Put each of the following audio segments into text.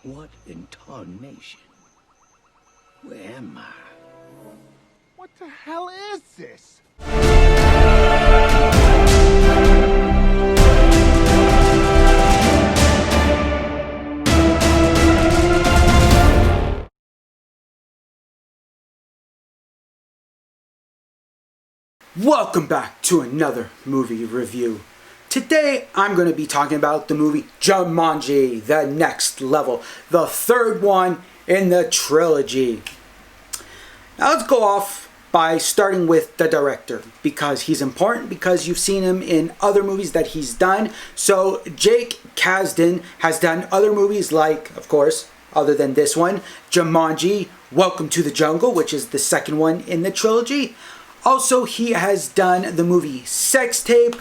What in tarnation? Where am I? What the hell is this? Welcome back to another movie review. Today I'm going to be talking about the movie Jumanji, The Next Level, the third one in the trilogy. Now let's go off by starting with the director, because he's important, because you've seen him in other movies that he's done. So Jake Kasdan has done other movies like, of course, other than this one, Jumanji, Welcome to the Jungle, which is the second one in the trilogy. Also, he has done the movie Sex Tape,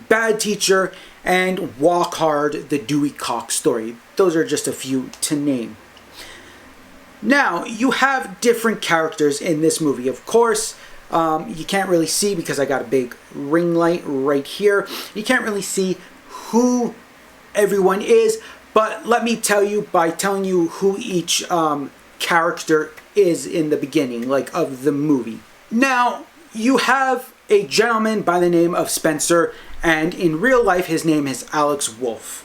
Bad Teacher, and Walk Hard, the Dewey Cox story. Those are just a few to name. Now, you have different characters in this movie. Of course, you can't really see because I got a big ring light right here. You can't really see who everyone is, but let me tell you by telling you who each character is in the beginning, like of the movie. Now, you have a gentleman by the name of Spencer, and in real life his name is Alex Wolff.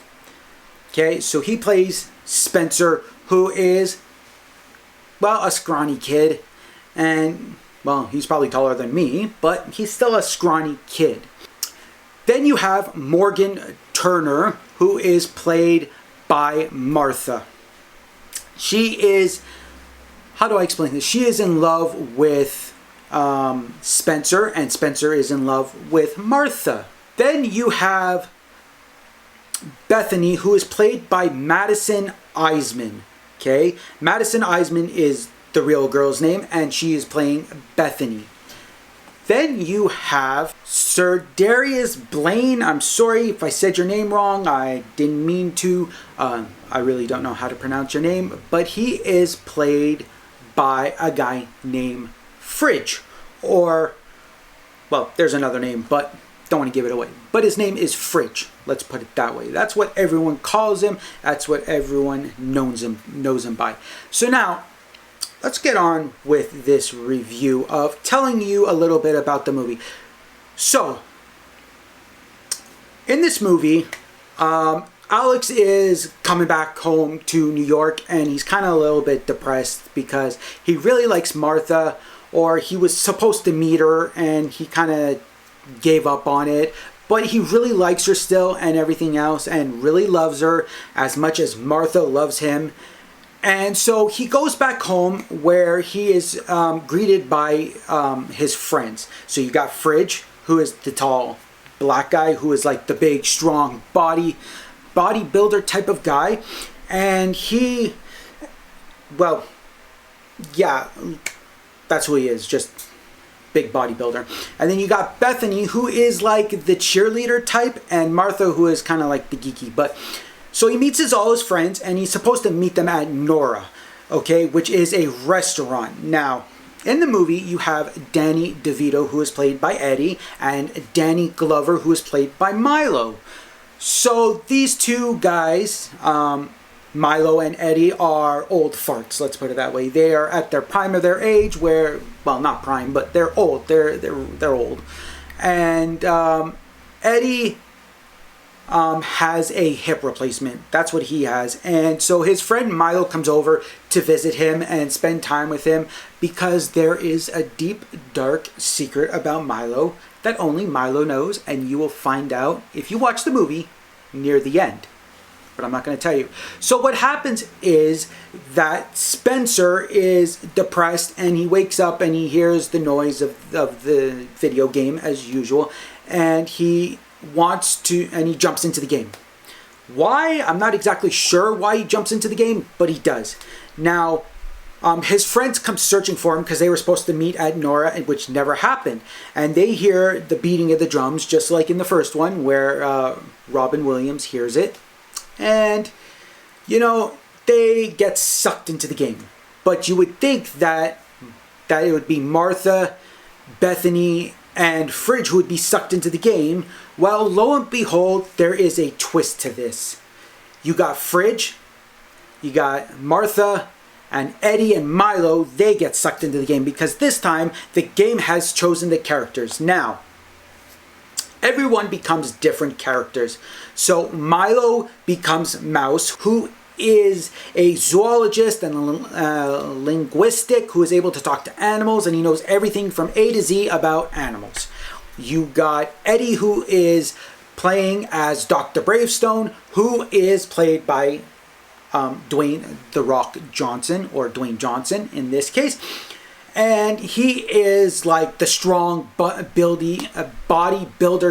Okay, so he plays Spencer, who is, well, a scrawny kid, and, well, he's probably taller than me, but he's still a scrawny kid. Then you have Morgan Turner, who is played by Martha. She is, how do I explain this? She is in love with Spencer, and Spencer is in love with Martha. Then you have Bethany, who is played by Madison Iseman. Okay, Madison Iseman is the real girl's name, and she is playing Bethany. Then you have Sir Darius Blaine. I'm sorry if I said your name wrong. I didn't mean to. I really don't know how to pronounce your name, but he is played by a guy named Fridge, or, well, there's another name, but don't want to give it away. But his name is Fridge. Let's put it that way. That's what everyone calls him. That's what everyone knows him by. So now, let's get on with this review of telling you a little bit about the movie. So, in this movie, Alex is coming back home to New York, and he's kind of a little bit depressed because he really likes Martha, or he was supposed to meet her and he kind of gave up on it, but he really likes her still and everything else, and really loves her as much as Martha loves him. And so he goes back home, where he is greeted by his friends. So you got Fridge, who is the tall black guy, who is like the big strong bodybuilder type of guy, and he, well, yeah, that's who he is, just big bodybuilder. And then you got Bethany, who is like the cheerleader type, and Martha, who is kind of like the geeky. But so he meets all his friends, and he's supposed to meet them at Nora, okay, which is a restaurant. Now, in the movie, you have Danny DeVito, who is played by Eddie, and Danny Glover, who is played by Milo. So these two guys, Milo and Eddie, are old farts, let's put it that way. They are at their prime of their age, where, well, not prime, but they're old. They're old. And Eddie has a hip replacement. That's what he has. And so his friend Milo comes over to visit him and spend time with him, because there is a deep, dark secret about Milo that only Milo knows, and you will find out if you watch the movie near the end. But I'm not going to tell you. So what happens is that Spencer is depressed, and he wakes up and he hears the noise of the video game as usual, and he jumps into the game. Why? I'm not exactly sure why he jumps into the game, but he does. Now, his friends come searching for him because they were supposed to meet at Nora, which never happened. And they hear the beating of the drums, just like in the first one, where Robin Williams hears it. And, you know, they get sucked into the game. But you would think that it would be Martha, Bethany, and Fridge who would be sucked into the game. Well, lo and behold, there is a twist to this. You got Fridge, you got Martha and Eddie and Milo. They get sucked into the game because this time the game has chosen the characters. Now, everyone becomes different characters. So Milo becomes Mouse, who is a zoologist and linguistic, who is able to talk to animals, and he knows everything from A to Z about animals. You got Eddie, who is playing as Dr. Bravestone, who is played by Dwayne "The Rock" Johnson, or Dwayne Johnson in this case. And he is like the strong bodybuilder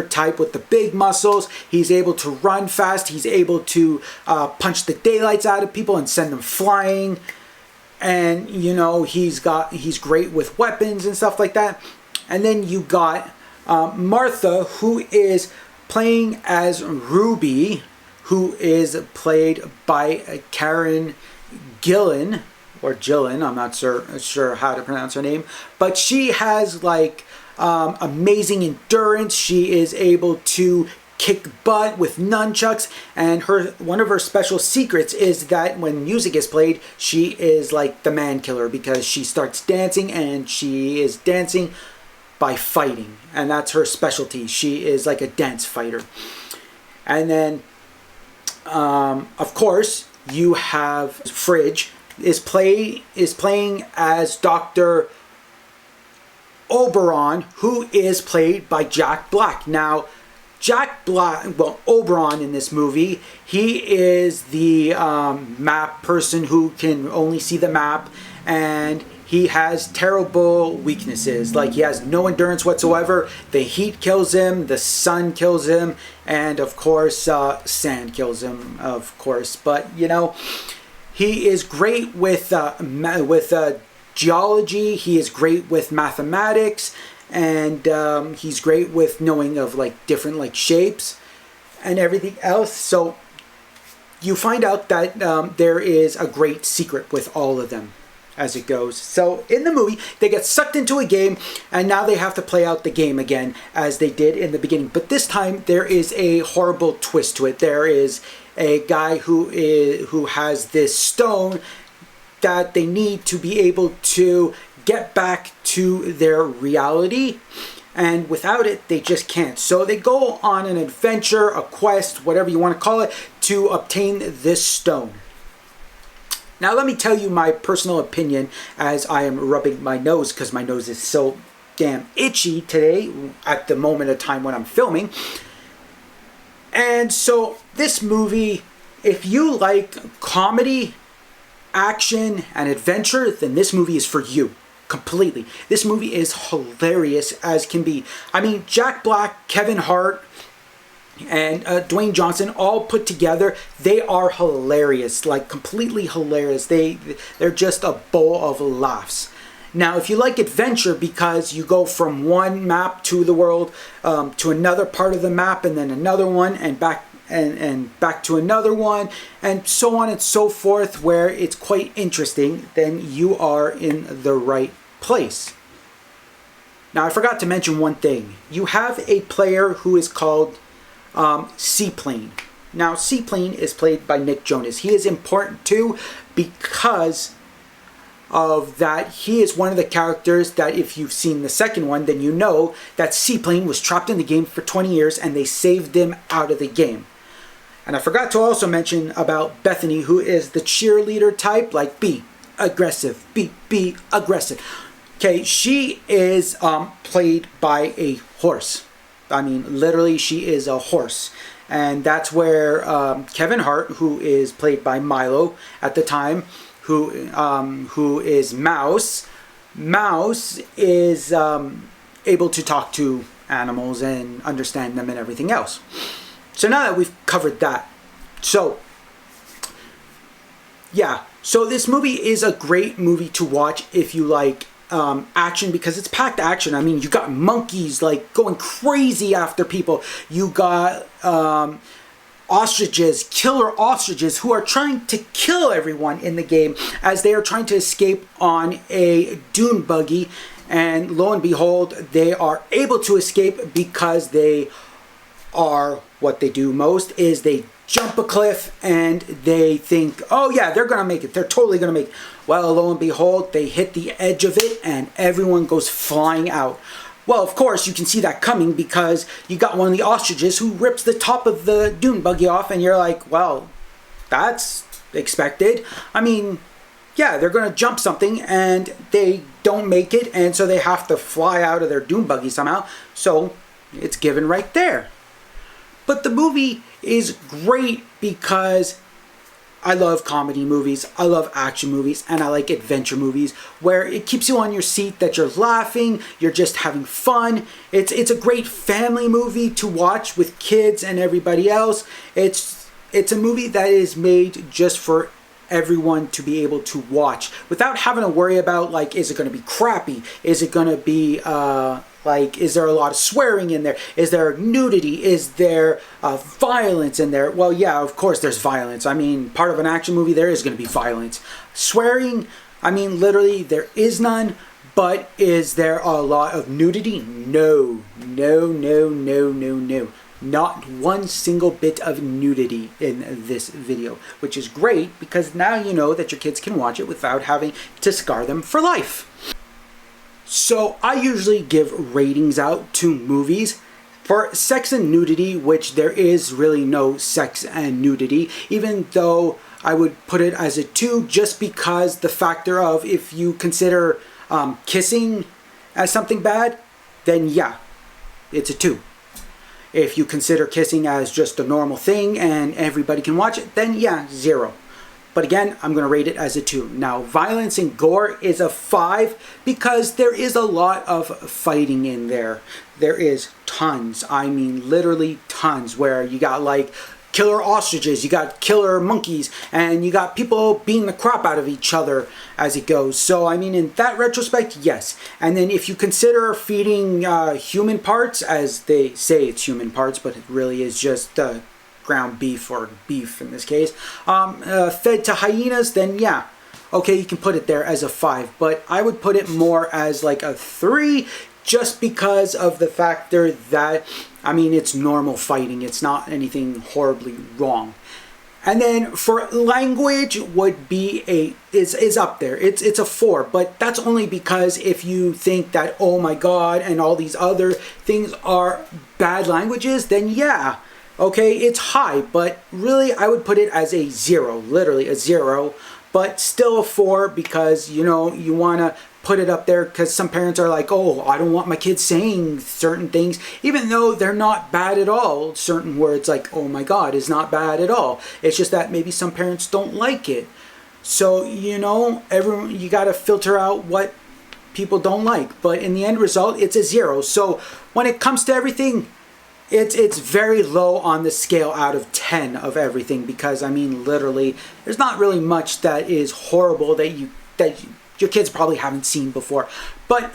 type with the big muscles. He's able to run fast. He's able to punch the daylights out of people and send them flying. And, you know, he's great with weapons and stuff like that. And then you got Martha, who is playing as Ruby, who is played by Karen Gillan. Or Jillian, I'm not sure how to pronounce her name. But she has like amazing endurance. She is able to kick butt with nunchucks. And one of her special secrets is that when music is played, she is like the man killer, because she starts dancing, and she is dancing by fighting. And that's her specialty. She is like a dance fighter. And then, of course, you have Fridge, is playing as Dr. Oberon, who is played by Jack Black. Now, Oberon in this movie, he is the map person who can only see the map, and he has terrible weaknesses. Like, he has no endurance whatsoever. The heat kills him, the sun kills him, and of course, sand kills him, of course. But, you know, he is great with geology. He is great with mathematics, and he's great with knowing of like different like shapes and everything else. So you find out that there is a great secret with all of them as it goes. So in the movie, they get sucked into a game, and now they have to play out the game again as they did in the beginning. But this time there is a horrible twist to it. There is a guy who has this stone that they need to be able to get back to their reality, and without it they just can't. So they go on an adventure, a quest, whatever you want to call it, to obtain this stone. Now let me tell you my personal opinion, as I am rubbing my nose because my nose is so damn itchy today at the moment of time when I'm filming. And so this movie, if you like comedy, action, and adventure, then this movie is for you completely. This movie is hilarious as can be. I mean, Jack Black, Kevin Hart, and Dwayne Johnson all put together, they are hilarious, like completely hilarious. They're just a bowl of laughs. Now, if you like adventure, because you go from one map to the world, to another part of the map, and then another one, and back to another one, and so on and so forth, where it's quite interesting, then you are in the right place. Now, I forgot to mention one thing. You have a player who is called Seaplane. Now, Seaplane is played by Nick Jonas. He is important too, because of that, he is one of the characters that, if you've seen the second one, then you know that Seaplane was trapped in the game for 20 years and they saved him out of the game. And I forgot to also mention about Bethany, who is the cheerleader type, like be aggressive, be aggressive. Okay, she is played by a horse. I mean, literally, she is a horse. And that's where Kevin Hart, who is played by Milo at the time, who is Mouse. Mouse is able to talk to animals and understand them and everything else. So now that we've covered that, so yeah, so this movie is a great movie to watch if you like action, because it's packed action. I mean, you got monkeys like going crazy after people. You got ostriches, killer ostriches, who are trying to kill everyone in the game as they are trying to escape on a dune buggy. And lo and behold, they are able to escape because they are, what they do most is they jump a cliff and they think, oh yeah, they're gonna make it, they're totally gonna make it. Well, lo and behold, they hit the edge of it and everyone goes flying out. Well, of course, you can see that coming because you got one of the ostriches who rips the top of the dune buggy off, and you're like, well, that's expected. I mean, yeah, they're going to jump something and they don't make it, and so they have to fly out of their dune buggy somehow. So it's given right there. But the movie is great because I love comedy movies, I love action movies, and I like adventure movies where it keeps you on your seat, that you're laughing, you're just having fun. It's a great family movie to watch with kids and everybody else. It's a movie that is made just for everyone to be able to watch without having to worry about, like, is it going to be crappy? Is it going to be like, is there a lot of swearing in there? Is there nudity? Is there violence in there? Well, yeah, of course there's violence. I mean, part of an action movie, there is going to be violence. Swearing, I mean, literally, there is none. But is there a lot of nudity? No. No, no, no, no, no. Not one single bit of nudity in this video, which is great because now you know that your kids can watch it without having to scar them for life. So I usually give ratings out to movies. For sex and nudity, which there is really no sex and nudity, even though I would put it as a 2 just because the factor of, if you consider kissing as something bad, then yeah, it's a 2. If you consider kissing as just a normal thing and everybody can watch it, then yeah, 0. But again, I'm going to rate it as a 2. Now, violence and gore is a 5 because there is a lot of fighting in there. There is tons. I mean, literally tons, where you got like killer ostriches, you got killer monkeys, and you got people beating the crap out of each other as it goes. So, I mean, in that retrospect, yes. And then if you consider feeding human parts, as they say it's human parts, but it really is just ground beef, or beef in this case, fed to hyenas, then yeah, okay, you can put it there as a 5. But I would put it more as like a 3, just because of the factor that, I mean, it's normal fighting. It's not anything horribly wrong. And then for language would be is up there. It's a 4, but that's only because if you think that, oh my God, and all these other things are bad languages, then yeah, okay, it's high, but really I would put it as a 0, literally a 0, but still a 4 because, you know, you want to put it up there because some parents are like, oh, I don't want my kids saying certain things, even though they're not bad at all. Certain words like, oh my God, is not bad at all. It's just that maybe some parents don't like it. So, you know, everyone, you got to filter out what people don't like. But in the end result, it's a 0. So when it comes to everything, it's very low on the scale out of 10 of everything, because I mean, literally, there's not really much that is horrible that your kids probably haven't seen before. But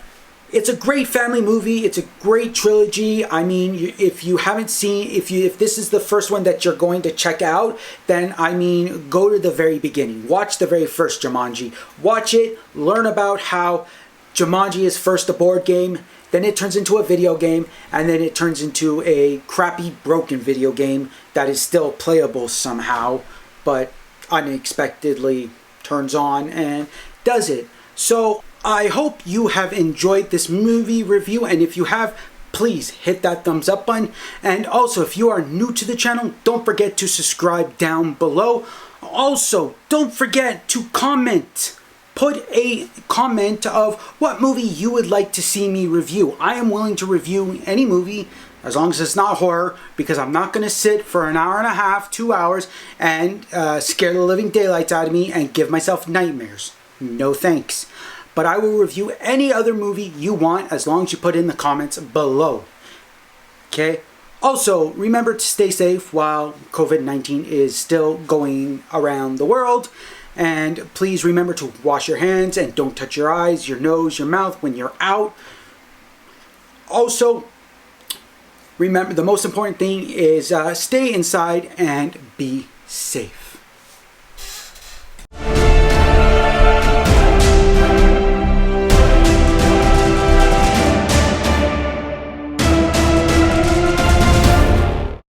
it's a great family movie. It's a great trilogy. I mean, if you haven't seen, if this is the first one that you're going to check out, then I mean, go to the very beginning. Watch the very first Jumanji. Watch it. Learn about how Jumanji is first a board game, then it turns into a video game, and then it turns into a crappy, broken video game that is still playable somehow, but unexpectedly turns on and does it. So I hope you have enjoyed this movie review, and if you have, please hit that thumbs up button. And also, if you are new to the channel, don't forget to subscribe down below. Also, don't forget to comment. Put a comment of what movie you would like to see me review. I am willing to review any movie as long as it's not horror, because I'm not going to sit for an hour and a half, 2 hours, and scare the living daylights out of me and give myself nightmares. No thanks. But I will review any other movie you want as long as you put in the comments below. Okay? Also, remember to stay safe while COVID-19 is still going around the world. And please remember to wash your hands and don't touch your eyes, your nose, your mouth when you're out. Also, remember, the most important thing is stay inside and be safe.